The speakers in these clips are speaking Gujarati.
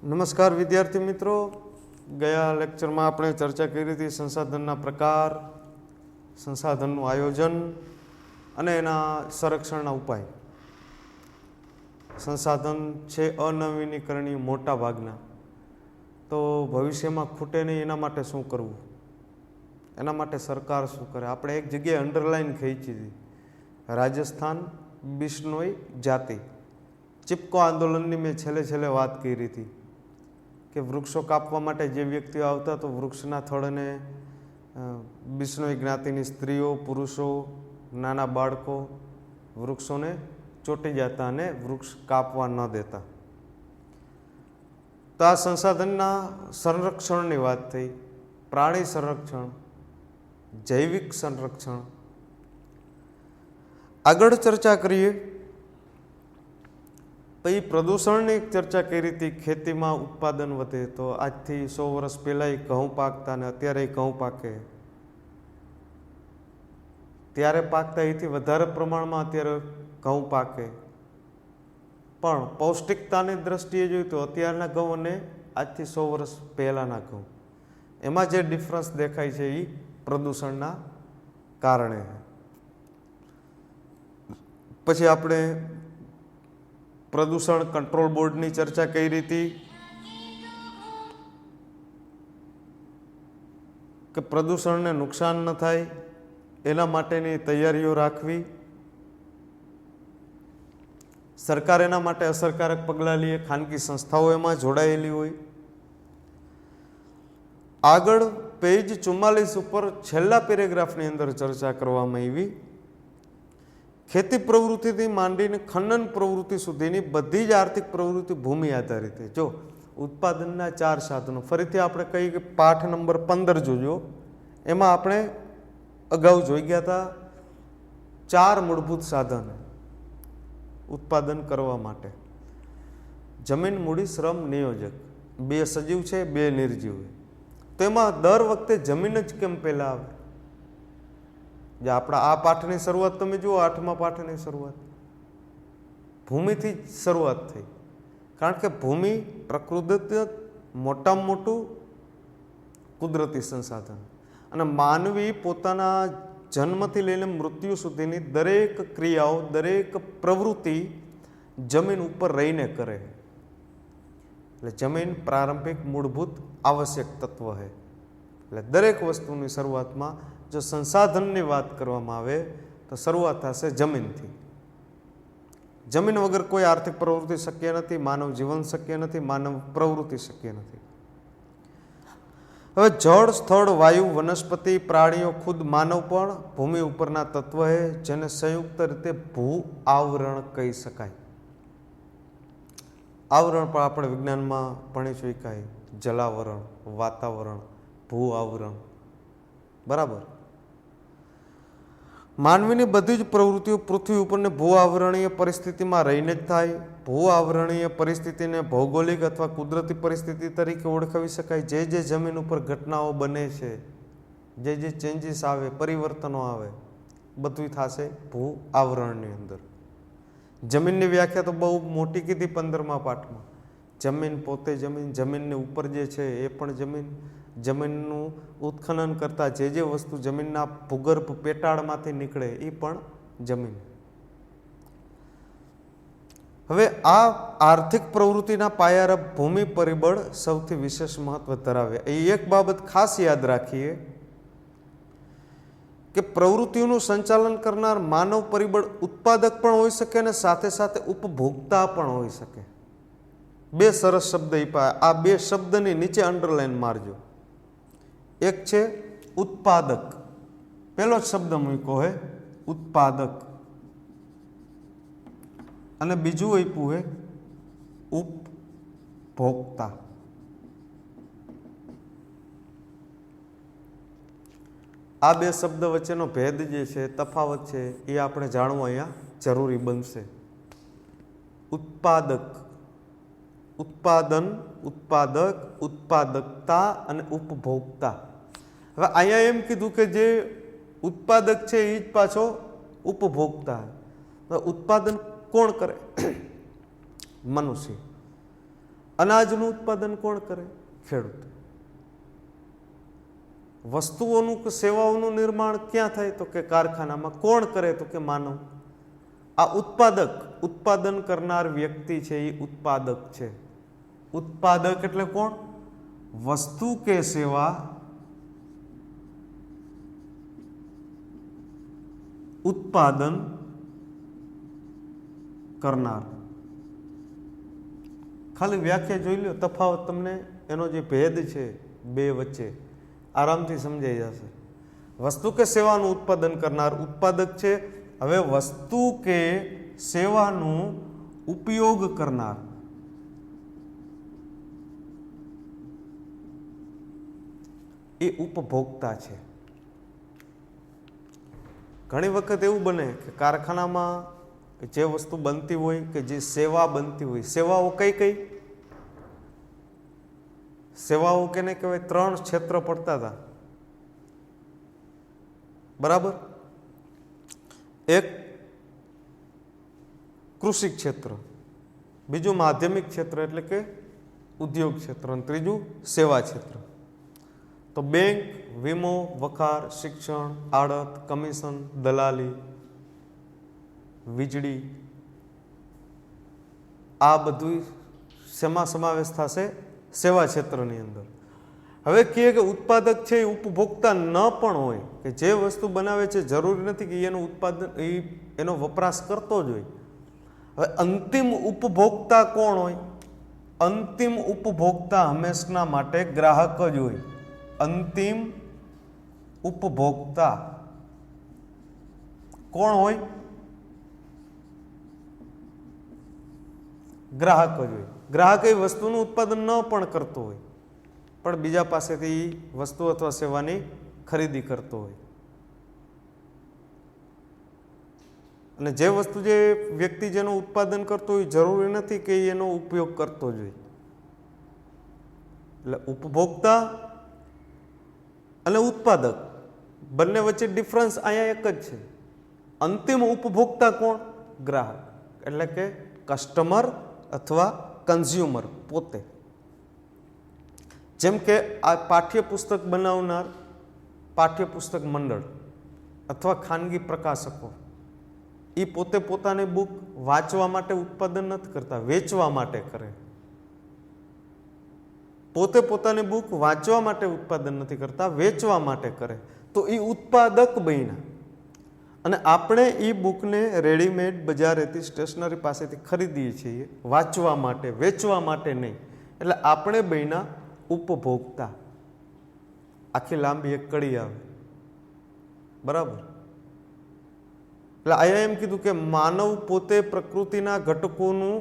નમસ્કાર વિદ્યાર્થી મિત્રો, ગયા લેક્ચરમાં આપણે ચર્ચા કરી હતી સંસાધનના પ્રકાર, સંસાધનનું આયોજન અને એના સંરક્ષણના ઉપાય. સંસાધન છે અનવીનીકરણીય મોટા ભાગના, તો ભવિષ્યમાં ખૂટે નહીં એના માટે શું કરવું, એના માટે સરકાર શું કરે. આપણે એક જગ્યાએ અંડરલાઈન ખેંચી હતી, રાજસ્થાન બિશ્નોઈ જાતિ ચિપકો આંદોલનની મેં છેલ્લે વાત કરી હતી કે વૃક્ષો કાપવા માટે જે વ્યક્તિઓ આવતા તો વૃક્ષના થડને બિશ્નોઈ જ્ઞાતિની સ્ત્રીઓ, પુરુષો, નાના બાળકો વૃક્ષોને ચોંટી જતા અને વૃક્ષ કાપવા ન દેતા. તો આ સંસાધનના સંરક્ષણની વાત થઈ, પ્રાણી સંરક્ષણ, જૈવિક સંરક્ષણ. આગળ ચર્ચા કરીએ પછી પ્રદૂષણની ચર્ચા કરી હતી. ખેતીમાં ઉત્પાદન વધે તો આજથી 100 વર્ષ પહેલાં ઘઉં પાકતા ને અત્યારે ઘઉં પાકે, ત્યારે પાકતા એથી વધારે પ્રમાણમાં અત્યારે ઘઉં પાકે. પણ પૌષ્ટિકતાની દ્રષ્ટિએ જોઈએ તો અત્યારના ઘઉં અને આજથી 100 વર્ષ પહેલાંના ઘઉં, એમાં જે ડિફરન્સ દેખાય છે એ પ્રદૂષણના કારણે. પછી આપણે પ્રદૂષણ કંટ્રોલ બોર્ડની ચર્ચા કરી હતી કે પ્રદૂષણને નુકસાન ન થાય એના માટેની તૈયારીઓ રાખવી. સરકાર એના માટે અસરકારક પગલાં લે, ખાનગી સંસ્થાઓ એમાં જોડાયેલી હોય. આગળ પેજ 44 ઉપર છેલ્લા પેરેગ્રાફની અંદર ચર્ચા કરવામાં આવી ખેતી પ્રવૃત્તિથી માંડીને ખનન પ્રવૃત્તિ સુધીની બધી જ આર્થિક પ્રવૃત્તિ ભૂમિ આધારિત છે. જો ઉત્પાદનના 4 સાધનો, ફરીથી આપણે કહીએ કે પાઠ નંબર 15 જોજો, એમાં આપણે અગાઉ જોઈ ગયા હતા 4 મૂળભૂત સાધન ઉત્પાદન કરવા માટે. જમીન, મૂડી, શ્રમ, નિયોજક. 2 સજીવ છે, 2 નિર્જીવ. તો એમાં દર વખતે જમીન જ કેમ પહેલા આવે? જે આપણા આ પાઠની શરૂઆત તમે જુઓ, 8મા પાઠની શરૂઆત ભૂમિથી જ શરૂઆત થઈ. કારણ કે ભૂમિ પ્રકૃતિ મોટામાં મોટું કુદરતી સંસાધન, અને માનવી પોતાના જન્મથી લઈને મૃત્યુ સુધીની દરેક ક્રિયાઓ, દરેક પ્રવૃત્તિ જમીન ઉપર રહીને કરે. એટલે જમીન પ્રારંભિક મૂળભૂત આવશ્યક તત્વ છે. એટલે દરેક વસ્તુની શરૂઆતમાં જો સંસાધનની વાત કરવામાં આવે તો શરૂઆત થશે જમીનથી. જમીન વગર કોઈ આર્થિક પ્રવૃત્તિ શક્ય નથી, માનવ જીવન શક્ય નથી, માનવ પ્રવૃત્તિ શક્ય નથી. હવે જળ, સ્થળ, વાયુ, વનસ્પતિ, પ્રાણીઓ, ખુદ માનવ પણ ભૂમિ ઉપરના તત્વ છે, જેને સંયુક્ત રીતે ભૂ આવરણ કહી શકાય. આવરણ પણ આપણે વિજ્ઞાનમાં ભણી શકાય, જલાવરણ, વાતાવરણ, ભૂ આવરણ. બરાબર. માનવીની બધી જ પ્રવૃત્તિઓ પૃથ્વી ઉપરની ભૂ આવરણીય પરિસ્થિતિમાં રહીને જ થાય. ભૂ આવરણીય પરિસ્થિતિને ભૌગોલિક અથવા કુદરતી પરિસ્થિતિ તરીકે ઓળખાવી શકાય. જે જમીન ઉપર ઘટનાઓ બને છે, જે ચેન્જીસ આવે, પરિવર્તનો આવે, બધું થશે ભૂ આવરણની અંદર. જમીનની વ્યાખ્યા તો બહુ મોટી કીધી 15મા પાઠમાં. જમીન પોતે જમીન, જમીનની ઉપર જે છે એ પણ જમીન, જમીનનું ઉત્ખનન કરતા જે વસ્તુ જમીનના ભૂગર્ભ પેટાળમાંથી નીકળે એ પણ જમીન. હવે આ આર્થિક પ્રવૃત્તિના પાયારૂપ ભૂમિ પરિબળ સૌથી વિશેષ મહત્વ ધરાવે. એ એક બાબત ખાસ યાદ રાખીએ કે પ્રવૃત્તિઓનું સંચાલન કરનાર માનવ પરિબળ ઉત્પાદક પણ હોઈ શકે અને સાથે સાથે ઉપભોક્તા પણ હોઈ શકે. 2 સરસ શબ્દ આપ્યા, આ 2 શબ્દની નીચે અંડરલાઈન મારજો. એક છે ઉત્પાદક, પહેલો જ શબ્દ મૂક્યો હે ઉત્પાદક, અને બીજું આપ્યું હે ઉપભોક્તા. આ 2 શબ્દ વચ્ચેનો ભેદ જે છે, તફાવત છે, એ આપણે જાણવું અહીંયા જરૂરી બનશે. ઉત્પાદક, ઉત્પાદન, ઉત્પાદક, ઉત્પાદકતા અને ઉપભોક્તા. હવે અહીંયા એમ કીધું કે જે ઉત્પાદક છે એ જ પાછો ઉપભોક્તા. ઉત્પાદન કોણ કરે? મનુષ્ય. અનાજનું ઉત્પાદન કોણ કરે? ખેડૂત. વસ્તુઓનું કે સેવાઓનું નિર્માણ ક્યાં થાય? તો કે કારખાનામાં. કોણ કરે? તો કે માનવ. આ ઉત્પાદક, ઉત્પાદન કરનાર વ્યક્તિ છે એ ઉત્પાદક છે. ઉત્પાદક એટલે કોણ? વસ્તુ કે સેવા ઉત્પાદન કરનાર. ખાલી વ્યાખ્યા જોઈ લો, તફાવત તમને એનો જે ભેદ છે બે વચ્ચે આરામથી સમજાઈ જશે. વસ્તુ કે સેવાનું ઉત્પાદન કરનાર ઉત્પાદક છે. હવે વસ્તુ કે સેવાનું ઉપયોગ કરનાર એ ઉપભોક્તા છે. ઘણી વખત એવું બને કે કારખાનામાં જે વસ્તુ બનતી હોય કે જે સેવા બનતી હોય, સેવાઓ કઈ કઈ સેવાઓ કેને કહેવાય? 3 ક્ષેત્ર પડતા હતા, બરાબર? એક કૃષિ ક્ષેત્ર, બીજું માધ્યમિક ક્ષેત્ર એટલે કે ઉદ્યોગ ક્ષેત્ર, અને ત્રીજું સેવા ક્ષેત્ર. તો બેંક, વીમો, વખાર, શિક્ષણ, આડત, કમિશન, દલાલી, વીજળી, આ બધું શેમાં સમાવેશ થશે? સેવા ક્ષેત્રની અંદર. હવે કહે કે ઉત્પાદક છે એ ઉપભોક્તા ન પણ હોય, કે જે વસ્તુ બનાવે છે જરૂરી નથી કે એનું ઉત્પાદન એનો વપરાશ કરતો જ હોય. હવે અંતિમ ઉપભોક્તા કોણ હોય? અંતિમ ઉપભોક્તા હંમેશના માટે ગ્રાહક જ હોય. અંતિમ ઉપભોક્તા કોણ હોય? ગ્રાહક જ હોય. ગ્રાહક એ વસ્તુનું ઉત્પાદન ન પણ કરતો હોય, પણ બીજા પાસેથી વસ્તુ અથવા સેવાની ખરીદી કરતો હોય. અને જે વસ્તુ જે વ્યક્તિ જેનું ઉત્પાદન કરતો હોય જરૂરી નથી કે એનો ઉપયોગ કરતો જ હોય. એટલે ઉપભોક્તા અને ઉત્પાદક બંને વચ્ચે ડિફરન્સ અહીંયા એક જ છે. અંતિમ ઉપભોક્તા કોણ? ગ્રાહક, એટલે કે કસ્ટમર અથવા કન્ઝ્યુમર પોતે. જેમ કે આ પાઠ્યપુસ્તક બનાવનાર પાઠ્યપુસ્તક મંડળ અથવા ખાનગી પ્રકાશકો, એ પોતે પોતાની બુક વાંચવા માટે ઉત્પાદન નથી કરતા, વેચવા માટે કરે. પોતે પોતાની બુક વાંચવા માટે ઉત્પાદન નથી કરતા, વેચવા માટે કરે. તો એ ઉત્પાદક બન્યા. અને આપણે એ બુકને રેડીમેડ બજારેથી, સ્ટેશનરી પાસેથી ખરીદીએ છીએ વાંચવા માટે, વેચવા માટે નહીં. એટલે આપણે બન્યા ઉપભોક્તા. આખી લાંબી એક કડી આવે, બરાબર? એટલે અહીંયા એમ કીધું કે માનવ પોતે પ્રકૃતિના ઘટકોનું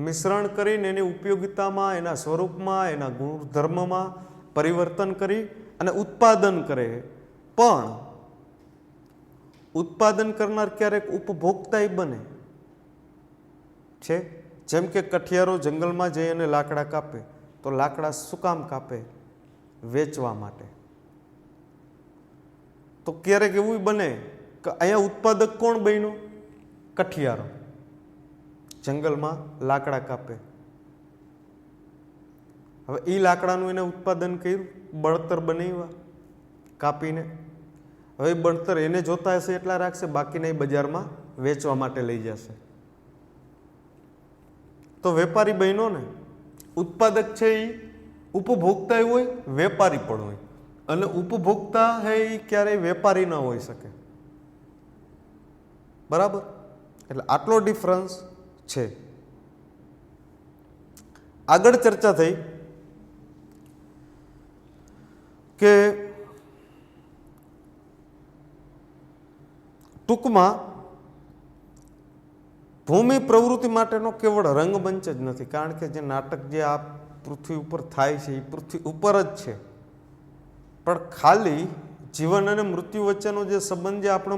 મિશ્રણ કરીને એની ઉપયોગિતામાં, એના સ્વરૂપમાં, એના ગુણધર્મમાં પરિવર્તન કરી અને ઉત્પાદન કરે. પણ ઉત્પાદન કરનાર ક્યારેક ઉપભોક્તા બને છે. જેમ કે કઠિયારો જંગલમાં જઈ અને લાકડા કાપે, તો લાકડા શું કામ કાપે? વેચવા માટે. તો ક્યારેક એવું બને કે અહીંયા ઉત્પાદક કોણ બન્યું? કઠિયારો જંગલમાં લાકડા કાપે. હવે એ લાકડાનું એને ઉત્પાદન કર્યું, બળતર બનાવ્યા કાપીને. હવે બળતર એને જોતા હશે એટલા રાખશે, બાકીને એ બજારમાં વેચવા માટે લઈ જશે. તો વેપારી બન્યો ને. ઉત્પાદક છે એ ઉપભોક્તા હોય, વેપારી પણ હોય. અને ઉપભોક્તા હે એ ક્યારેય વેપારી ન હોઈ શકે, બરાબર? એટલે આટલો ડિફરન્સ છે. આગળ ચર્ચા થઈ કે ટૂંકમાં ભૂમિ પ્રવૃત્તિ માટેનો કેવળ રંગમંચ જ નથી, કારણ કે જે નાટક જે આ પૃથ્વી ઉપર થાય છે એ પૃથ્વી ઉપર જ છે. પણ ખાલી જીવન અને મૃત્યુ વચ્ચેનો જે સંબંધ, જે આપણો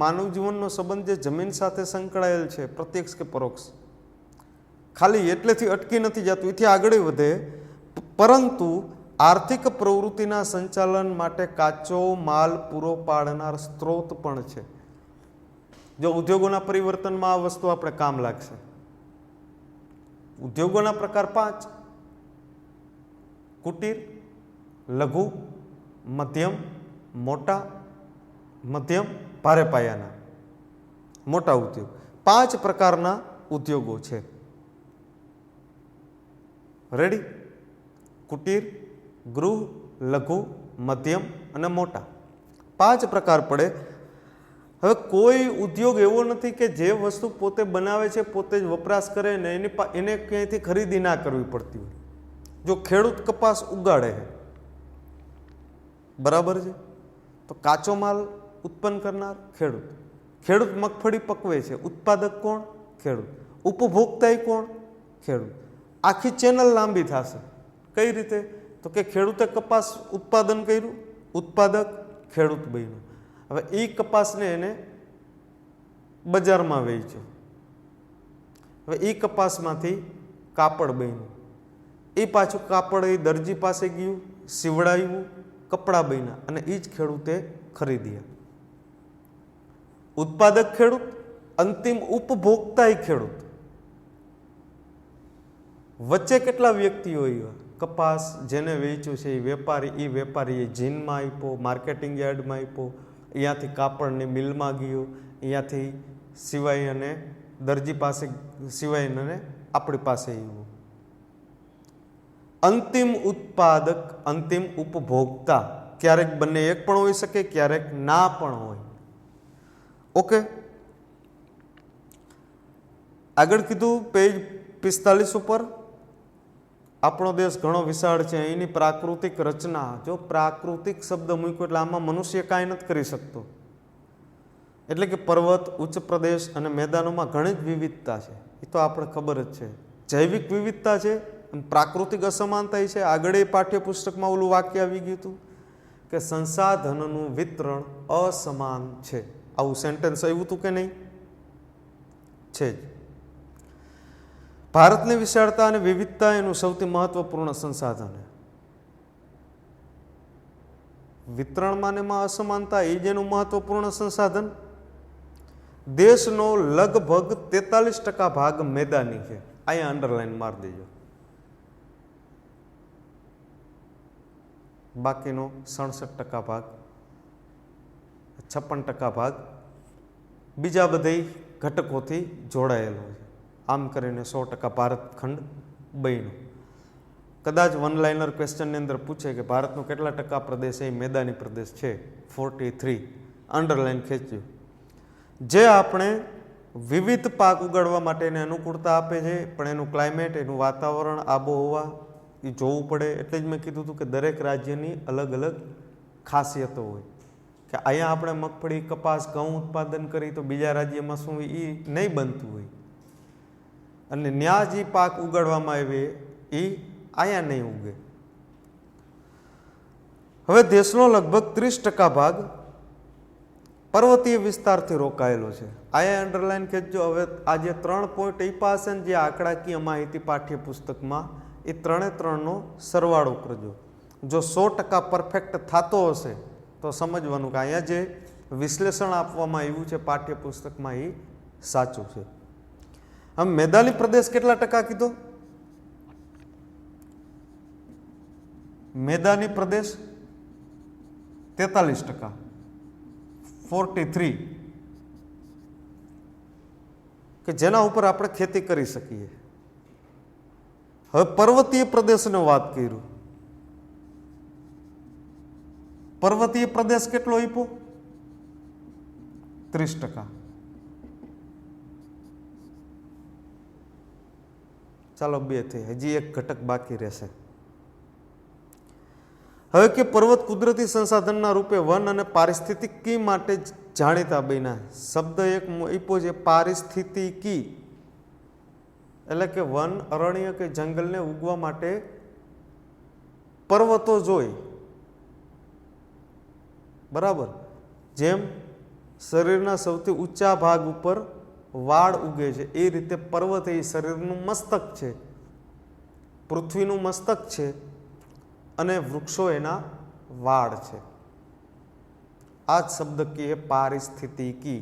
માનવ જીવનનો સંબંધ જે જમીન સાથે સંકળાયેલ છે, પ્રત્યક્ષ કે પરોક્ષ, ખાલી એટલેથી અટકી નથી જતું, એથી આગળ વધે. પરંતુ આર્થિક પ્રવૃત્તિના સંચાલન માટે કાચો માલ પૂરો પાડનાર સ્ત્રોત પણ છે. જો ઉદ્યોગોના પરિવર્તનમાં આ વસ્તુ આપણે કામ લાગશે. ઉદ્યોગોના પ્રકાર 5: કુટીર, લઘુ, મધ્યમ, મોટા, મધ્યમ, ભારે પાયાના મોટા ઉદ્યોગ. 5 પ્રકારના ઉદ્યોગો છે. રેડી? કુટીર, ગૃહ, લઘુ, મધ્યમ અને મોટા. 5 પ્રકાર પડે. હવે કોઈ ઉદ્યોગ એવો નથી કે જે વસ્તુ પોતે બનાવે છે પોતે જ વપરાશ કરે ને એને ક્યાંયથી ખરીદી ના કરવી પડતી હોય. જો ખેડૂત કપાસ ઉગાડે છે, બરાબર છે, તો કાચો માલ ઉત્પન્ન કરનાર ખેડૂત. ખેડૂત મગફળી પકવે છે, ઉત્પાદક કોણ? ખેડૂત. ઉપભોક્તા કોણ? ખેડૂત. આખી ચેનલ લાંબી થશે. કઈ રીતે? તો કે ખેડૂતે કપાસ ઉત્પાદન કર્યું, ઉત્પાદક ખેડૂત બન્યો. હવે એ કપાસને એને બજારમાં વેચ્યો. હવે એ કપાસમાંથી કાપડ બન્યું. એ પાછું કાપડ એ દરજી પાસે ગયું, સીવડાવ્યું, કપડાં બન્યા અને એ જ ખેડૂતે ખરીદ્યા. ઉત્પાદક ખેડૂત, અંતિમ ઉપભોક્તા ખેડૂત. વચ્ચે કેટલા વ્યક્તિઓ આવ્યા? કપાસ જેને વેચ્યું છે એ વેપારીએ જીનમાં આપ્યો, માર્કેટિંગ યાર્ડમાં આપ્યો, અહીંયાથી કાપડની મિલમાં ગયો, અહીંયાથી સિવાય અને દરજી પાસે સિવાય અને આપણી પાસે આવ્યું. અંતિમ ઉત્પાદક, અંતિમ ઉપભોક્તા. ક્યારેક બંને એક પણ હોઈ શકે, ક્યારેક ના પણ હોય. ઓકે, આગળ કીધું પેજ 45 ઉપર. આપણો દેશ ઘણો વિશાળ છે, અહીંની પ્રાકૃતિક રચના. જો પ્રાકૃતિક શબ્દ મૂક્યો એટલે આમાં મનુષ્ય કાંઈ નથી કરી શકતો. એટલે કે પર્વત, ઉચ્ચ પ્રદેશ અને મેદાનોમાં ઘણી જ વિવિધતા છે. એ તો આપણે ખબર જ છે. જૈવિક વિવિધતા છે, પ્રાકૃતિક અસમાનતા છે. આગળ એ પાઠ્યપુસ્તકમાં ઓલું વાક્ય આવી ગયું હતું કે સંસાધનનું વિતરણ અસમાન છે. આવું સેન્ટેન્સ આવ્યું હતું કે નહીં? છે જ. ભારતની વિશાળતા અને વિવિધતા એનું સૌથી મહત્વપૂર્ણ સંસાધન છે. વિતરણમાં ને એમાં અસમાનતા એ જ એનું મહત્વપૂર્ણ સંસાધન. દેશનો લગભગ 43% ભાગ મેદાની છે. અહીંયા અંડરલાઈન મારી દેજો. બાકીનો 67% ભાગ, 56% ભાગ બીજા બધા ઘટકોથી જોડાયેલો છે. આમ કરીને 100% ભારત ખંડ બન્યો. કદાચ વન લાઇનર ક્વેશ્ચનની અંદર પૂછે કે ભારતનો કેટલા ટકા પ્રદેશ એ મેદાની પ્રદેશ છે? 43. અંડરલાઇન ખેંચ્યું. જે આપણે વિવિધ પાક ઉગાડવા માટેની અનુકૂળતા આપે છે, પણ એનું ક્લાઇમેટ, એનું વાતાવરણ, આબોહવા એ જોવું પડે. એટલે જ મેં કીધું હતું કે દરેક રાજ્યની અલગ અલગ ખાસિયતો હોય. કે અહીંયા આપણે મગફળી, કપાસ, ઘઉં ઉત્પાદન કરી તો બીજા રાજ્યમાં શું એ નહીં બનતું હોય. અને ન્યા જે પાક ઉગાડવામાં આવે એ અહીંયા નહીં ઉગે. હવે દેશનો લગભગ 30% ભાગ પર્વતીય વિસ્તારથી રોકાયેલો છે. અહીંયા અંડરલાઈન ખેંચજો. હવે આ જે 3 પોઈન્ટ આપ્યા હશે ને જે આંકડાકીય માહિતી પાઠ્યપુસ્તકમાં, એ 3નો સરવાળો કરજો. જો 100% પરફેક્ટ થતો હશે તો સમજવાનું કે અહીંયા જે વિશ્લેષણ આપવામાં આવ્યું છે પાઠ્યપુસ્તકમાં એ સાચું છે. આમ મેદાની પ્રદેશ કેટલા ટકા કીધો? મેદાની પ્રદેશ 43%, 43, કે જેના ઉપર આપણે ખેતી કરી શકીએ. હવે પર્વતીય પ્રદેશની વાત કર્યું. પર્વતીય પ્રદેશ કેટલો આપ્યો? 30%. ચાલો 2 થઈ, હજી એક ઘટક બાકી રહેશે. હવે કે પર્વત કુદરતી સંસાધનના રૂપે વન અને પારિસ્થિતિકી માટે જાણીતા બન્યા. શબ્દ એક આપ્યો છે પારિસ્થિતિકી, એટલે કે વન, અરણ્ય કે જંગલને ઉગવા માટે પર્વતો જોઈ. બરાબર. જેમ શરીરના સૌથી ઊંચા ભાગ ઉપર વાળ ઉગે છે એ રીતે પર્વત એ શરીરનું મસ્તક છે, પૃથ્વીનું મસ્તક છે અને વૃક્ષો એના વાળ છે. આ જ શબ્દ કહીએ પારિસ્થિતિકી.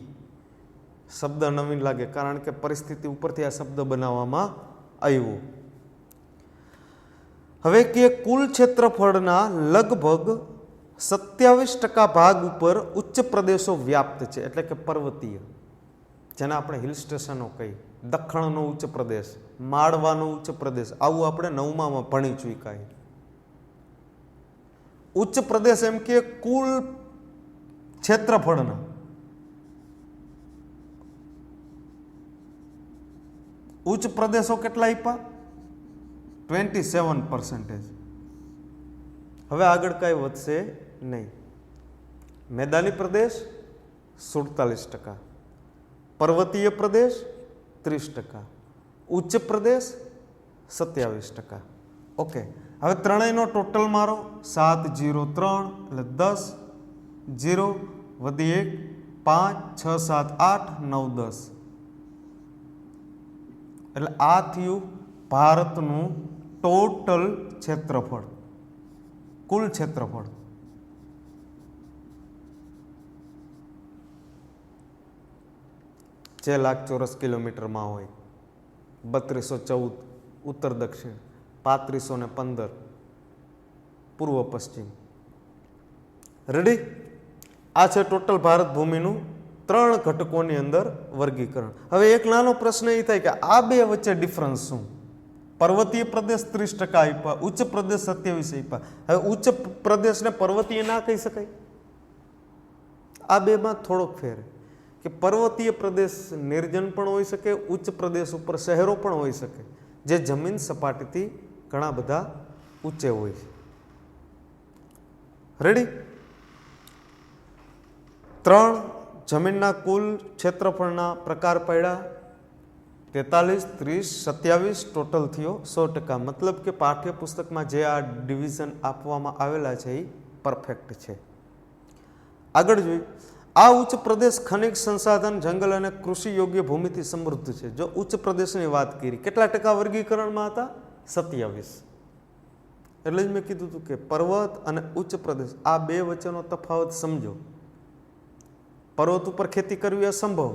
શબ્દ નવીન લાગે કારણ કે પરિસ્થિતિ ઉપરથી આ શબ્દ બનાવવામાં આવ્યો. હવે કે કુલ ક્ષેત્રફળના લગભગ 27% ભાગ ઉપર ઉચ્ચ પ્રદેશો વ્યાપ્ત છે, એટલે કે પર્વતીય, જેને આપણે હિલ સ્ટેશનો કહીએ. દખણનો ઉચ્ચ પ્રદેશ, માળવાનો ઉચ્ચ પ્રદેશ, આવું આપણે 9માં ભણી ચૂક્યા. ઉચ્ચ પ્રદેશ એમ કે કુલ ક્ષેત્રફળના ઉચ્ચ પ્રદેશો કેટલા આપ્યા? 27%. હવે આગળ કાંઈ વધશે નહીં. મેદાની પ્રદેશ 47%, પર્વતીય પ્રદેશ 30%, ઉચ્ચ પ્રદેશ 27%. ઓકે, હવે ત્રણેયનો ટોટલ મારો 7 0 3 એટલે 10 0 વધી 1 5 6 7 8 9 10, એટલે આ થયું ભારતનું ટોટલ ક્ષેત્રફળ, કુલ ક્ષેત્રફળ. જે લાખ ચોરસ કિલોમીટરમાં હોય. 3214 ઉત્તર દક્ષિણ, 3515 પૂર્વ પશ્ચિમ. રેડી? આ છે ટોટલ ભારત ભૂમિનું 3 ઘટકોની અંદર વર્ગીકરણ. હવે એક નાનો પ્રશ્ન એ થાય કે આ બે વચ્ચે ડિફરન્સ શું? પર્વતીય પ્રદેશ 30% આપ્યા, ઉચ્ચ પ્રદેશ 27 આપ્યા. હવે ઉચ્ચ પ્રદેશને પર્વતીય ના કહી શકાય? આ બેમાં થોડોક ફેર કે પર્વતીય પ્રદેશ નિર્જન પણ હોઈ શકે, ઉચ્ચ પ્રદેશ ઉપર શહેરો પણ હોઈ શકે, જે જમીન સપાટીથી ઘણા બધા ઊંચે હોય છે. રેડી? 3 જમીનના કુલ ક્ષેત્રફળના પ્રકાર પડ્યા. 43 30 27 ટોટલ થયો 100%. મતલબ કે પાઠ્યપુસ્તકમાં જે આ ડિવિઝન આપવામાં આવેલા છે એ પરફેક્ટ છે. આગળ જોઈએ. આ ઉચ્ચ પ્રદેશ ખનિજ સંસાધન, જંગલ અને કૃષિ યોગ્ય ભૂમિથી સમૃદ્ધ છે. જો ઉચ્ચ પ્રદેશની વાત કરી, કેટલા ટકા વર્ગીકરણમાં હતા? 27. એટલે જ મેં કીધું હતું કે પર્વત અને ઉચ્ચ પ્રદેશ આ બે વચ્ચેનો તફાવત સમજો. પર્વત ઉપર ખેતી કરવી અસંભવ,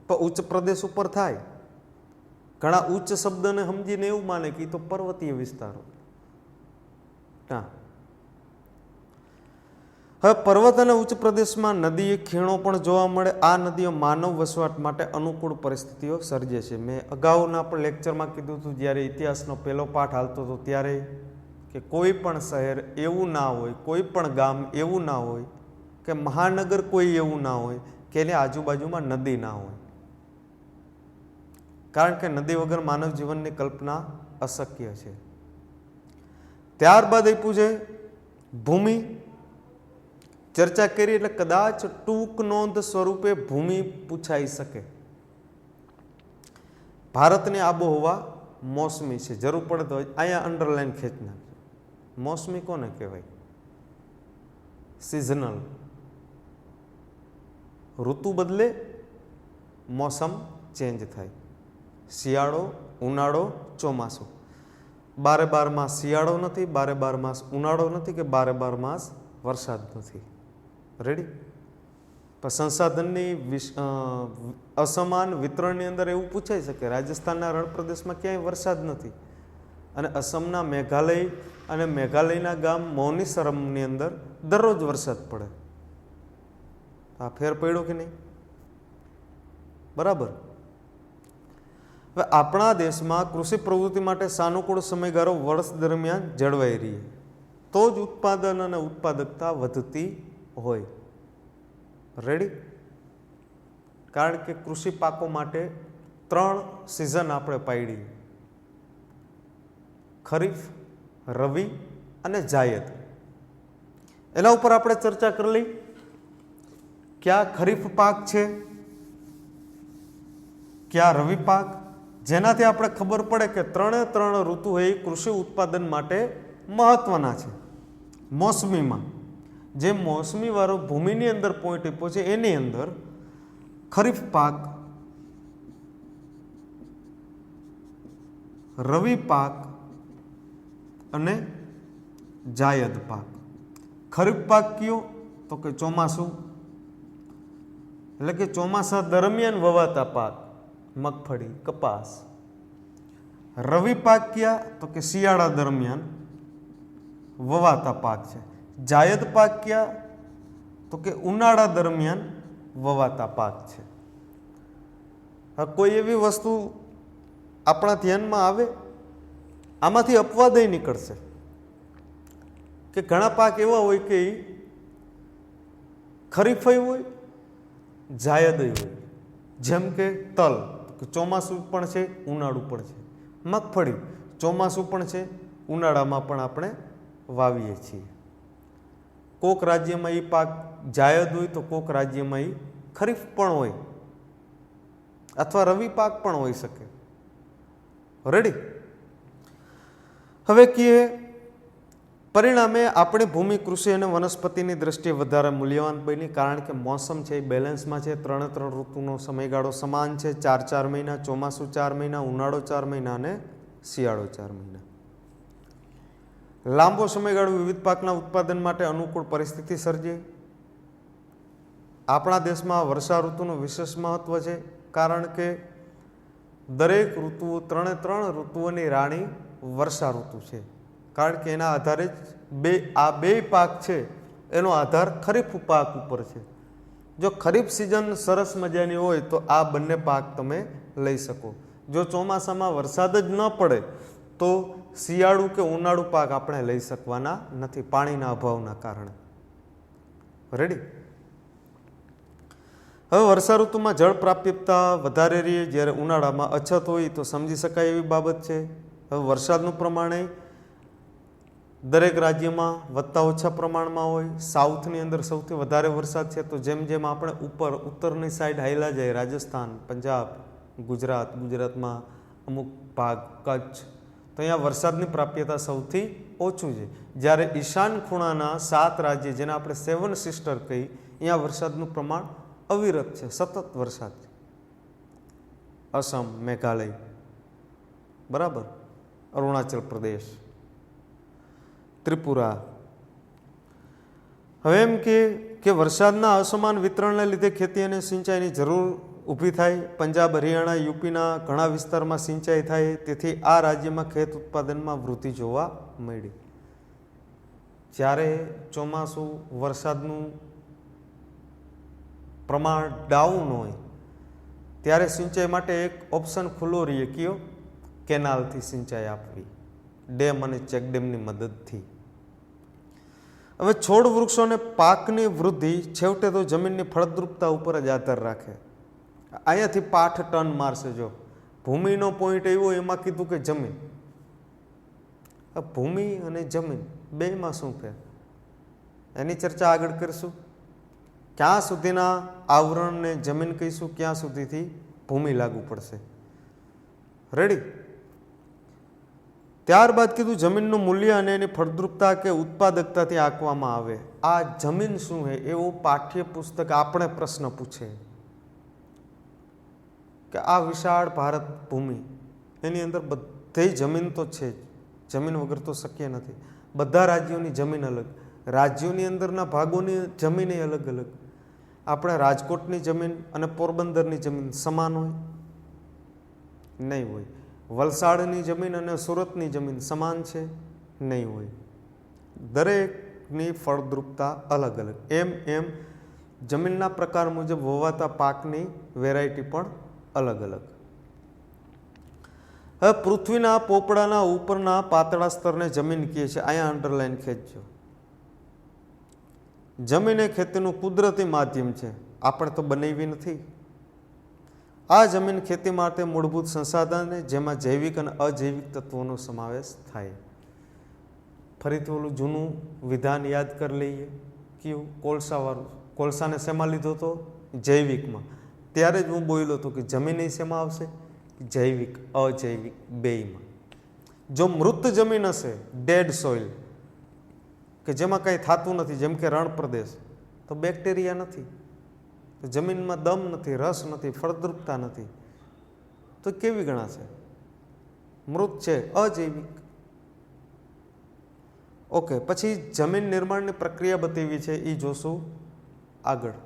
પણ ઉચ્ચ પ્રદેશ ઉપર થાય. ઘણા ઉચ્ચ શબ્દને સમજીને એવું માને કે તો પર્વતીય વિસ્તારો. હા, હવે પર્વત અને ઉચ્ચ પ્રદેશમાં નદી ખીણો પણ જોવા મળે. આ નદીઓ માનવ વસવાટ માટે અનુકૂળ પરિસ્થિતિઓ સર્જે છે. મેં અગાઉના પણ લેક્ચરમાં કીધું હતું, જ્યારે ઇતિહાસનો પહેલો પાઠ હાલતો હતો ત્યારે, કે કોઈ પણ શહેર એવું ના હોય, કોઈ પણ ગામ એવું ના હોય, કે મહાનગર કોઈ એવું ના હોય કે એની આજુબાજુમાં નદી ના હોય. કારણ કે નદી વગર માનવ જીવનની કલ્પના અશક્ય છે. ત્યારબાદ આપ્યું છે ભૂમિ. ચર્ચા કરી એટલે કદાચ ટૂંક નોંધ સ્વરૂપે ભૂમિ પૂછાઈ શકે. ભારતની આબોહવા મોસમી છે. જરૂર પડે તો અહીંયા અંડરલાઈન ખેંચ નાખજો. મોસમી કોને કહેવાય? સિઝનલ. ઋતુ બદલે મોસમ ચેન્જ થાય. શિયાળો, ઉનાળો, ચોમાસું. 12 માસ શિયાળો નથી, 12 માસ ઉનાળો નથી, કે 12 માસ વરસાદ નથી. રેડી? પણ સંસાધનની અસમાન વિતરણની અંદર એવું પૂછાઈ શકે. રાજસ્થાનના રણ પ્રદેશમાં ક્યાંય વરસાદ નથી, અને અસમના મેઘાલય અને મેઘાલયના ગામ મૌનીસરમની અંદર દરરોજ વરસાદ પડે. આ ફેર પડ્યો કે નહીં? બરાબર. હવે આપણા દેશમાં કૃષિ પ્રવૃત્તિ માટે સાનુકૂળ સમયગાળો વર્ષ દરમિયાન જળવાઈ રહે તો જ ઉત્પાદન અને ઉત્પાદકતા વધતી હોય. રેડી? કારણ કે કૃષિ પાકો માટે 3 સિઝન આપણે પાડી: ખરીફ, રવિ અને જાયદ. એના ઉપર આપણે ચર્ચા કરી લઈ. ક્યાં ખરીફ પાક છે, ક્યાં રવિ પાક, જેનાથી આપણે ખબર પડે કે 3 ઋતુ એ કૃષિ ઉત્પાદન માટે મહત્વના છે. મોસમીમાં જે મોસમી વાળો ભૂમિની અંદર પોઈન્ટ આપ્યો છે, એની અંદર ખરીફ પાક, રવિ પાક અને જાયદ પાક. ખરીફ પાક કયો? તો કે ચોમાસું, એટલે કે ચોમાસા દરમિયાન વવાતા પાક, મગફળી, કપાસ. રવિ પાક ક્યાં? તો કે શિયાળા દરમિયાન વવાતા પાક છે. જાયદ પાક ક્યાં? તો કે ઉનાળા દરમિયાન વવાતા પાક છે. હવે કોઈ એવી વસ્તુ આપણા ધ્યાનમાં આવે, આમાંથી અપવાદ નીકળશે કે ઘણા પાક એવા હોય કે એ ખરીફય હોય, જાયદય હોય. જેમ કે તલ, ચોમાસું પણ છે, ઉનાળું પણ છે. મગફળી ચોમાસું પણ છે, ઉનાળામાં પણ આપણે વાવીએ છીએ. કોક રાજ્યમાં એ પાક જાયદ હોય તો કોક રાજ્યમાં એ ખરીફ પણ હોય, અથવા રવિ પાક પણ હોઈ શકે. રેડી? હવે કહીએ પરિણામે આપણી ભૂમિ કૃષિ અને વનસ્પતિની દ્રષ્ટિએ વધારે મૂલ્યવાન બની, કારણ કે મોસમ છે એ બેલેન્સમાં છે. 3 ઋતુનો સમયગાળો સમાન છે. 4 મહિના, ચોમાસું 4 મહિના, ઉનાળો 4 મહિના અને શિયાળો 4 મહિના. લાંબો સમયગાળો વિવિધ પાકના ઉત્પાદન માટે અનુકૂળ પરિસ્થિતિ સર્જે. આપણા દેશમાં વર્ષા ઋતુનું વિશેષ મહત્વ છે, કારણ કે દરેક ઋતુઓ 3 ઋતુઓની રાણી વર્ષા ઋતુ છે. કારણ કે એના આધારે જ આ બે પાક છે એનો આધાર ખરીફ પાક ઉપર છે. જો ખરીફ સિઝન સરસ મજાની હોય તો આ બંને પાક તમે લઈ શકો. જો ચોમાસામાં વરસાદ જ ન પડે તો શિયાળુ કે ઉનાળુ પાક આપણે લઈ શકવાના નથી, પાણીના અભાવના કારણે. રેડી? હવે વર્ષા ઋતુમાં જળ પ્રાપ્યતા વધારે રહે, જ્યારે ઉનાળામાં અછત હોય તો સમજી શકાય એવી બાબત છે. હવે વરસાદનું પ્રમાણે દરેક રાજ્યમાં વધતા ઓછા પ્રમાણમાં હોય. સાઉથની અંદર સૌથી વધારે વરસાદ છે, તો જેમ જેમ આપણે ઉત્તરની સાઈડ હાઈલા જાય, રાજસ્થાન, પંજાબ, ગુજરાતમાં અમુક ભાગ, કચ્છ, તો અહીંયા વરસાદની પ્રાપ્યતા સૌથી ઓછું છે. જ્યારે ઈશાન ખૂણાના 7 રાજ્ય, જેને આપણે 7 સિસ્ટર કહી, અહીંયા વરસાદનું પ્રમાણ અવિરત છે, સતત વરસાદ છે. અસમ, મેઘાલય, બરાબર, અરુણાચલ પ્રદેશ, ત્રિપુરા. હવે એમ કે વરસાદના અસમાન વિતરણને લીધે ખેતી અને સિંચાઈની જરૂર ઊભી થાય. પંજાબ, હરિયાણા, યુપીના ઘણા વિસ્તારમાં સિંચાઈ થાય, તેથી આ રાજ્યમાં ખેત ઉત્પાદનમાં વૃદ્ધિ જોવા મળી. જ્યારે ચોમાસું વરસાદનું પ્રમાણ ડાઉન હોય ત્યારે સિંચાઈ માટે એક ઓપ્શન ખુલ્લો રહીએ. કયો? કેનાલથી સિંચાઈ આપવી, ડેમ અને ચેકડેમની મદદથી. હવે છોડ, વૃક્ષો અને પાકની વૃદ્ધિ છેવટે તો જમીનની ફળદ્રુપતા ઉપર જ આધાર રાખે. અહીંયાથી પાઠ ટન મારશે. જો ભૂમિનો પોઈન્ટ એવો, એમાં કીધું કે જમીન. ભૂમિ અને જમીન બેમાં શું ફેર, એની ચર્ચા આગળ કરીશું. ક્યાં સુધીના આવરણને જમીન કહીશું, ક્યાં સુધીથી ભૂમિ લાગુ પડશે. રેડી? ત્યારબાદ કીધું જમીનનું મૂલ્ય અને એની ફળદ્રુપતા કે ઉત્પાદકતાથી આંકવામાં આવે. આ જમીન શું છે એવો પાઠ્યપુસ્તક આપણે પ્રશ્ન પૂછે કે આ વિશાળ ભારત ભૂમિ, એની અંદર બધી જમીન તો છે જ, જમીન વગર તો શક્ય નથી. બધા રાજ્યોની જમીન અલગ, રાજ્યોની અંદરના ભાગોની જમીન એ અલગ અલગ. આપણે રાજકોટની જમીન અને પોરબંદરની જમીન સમાન હોય? નહીં હોય. વલસાડની જમીન અને સુરતની જમીન સમાન છે? નહીં હોય. દરેકની ફળદ્રુપતા અલગ અલગ. એમ જમીનના પ્રકાર મુજબ વવાતા પાકની વેરાયટી પણ અલગ અલગ. હવે પૃથ્વીના પોપડાના ઉપરના પાતળા સ્તરને જમીન કહે છે. અહીંયા અંડરલાઈન ખેંચજો. જમીન એ ખેતીનું કુદરતી માધ્યમ છે, આપણે તો બનાવી નથી. આ જમીન ખેતી માટે મૂળભૂત સંસાધન જેમાં જૈવિક અને અજૈવિક તત્વોનો સમાવેશ થાય. ફરીથી ઓલું જૂનું વિધાન યાદ કરી લઈએ. કયું? કોલસાવાળું. કોલસાને શેમાં લીધો હતો? જૈવિકમાં. ત્યારે જ હું બોલ્યો હતો કે જમીન એ શેમાં આવશે? જૈવિક, અજૈવિક બેયમાં. જો મૃત જમીન હશે, ડેડ સોઇલ, કે જેમાં કંઈ થતું નથી, જેમ કે રણ પ્રદેશ, તો બેક્ટેરિયા નથી, તો જમીનમાં દમ નથી, રસ નથી, ફળદ્રુપતા નથી, તો કેવી ગણાશે? મૃત છે, અજૈવિક. ઓકે, પછી જમીન નિર્માણની પ્રક્રિયા બતાવી છે, એ જોશું આગળ.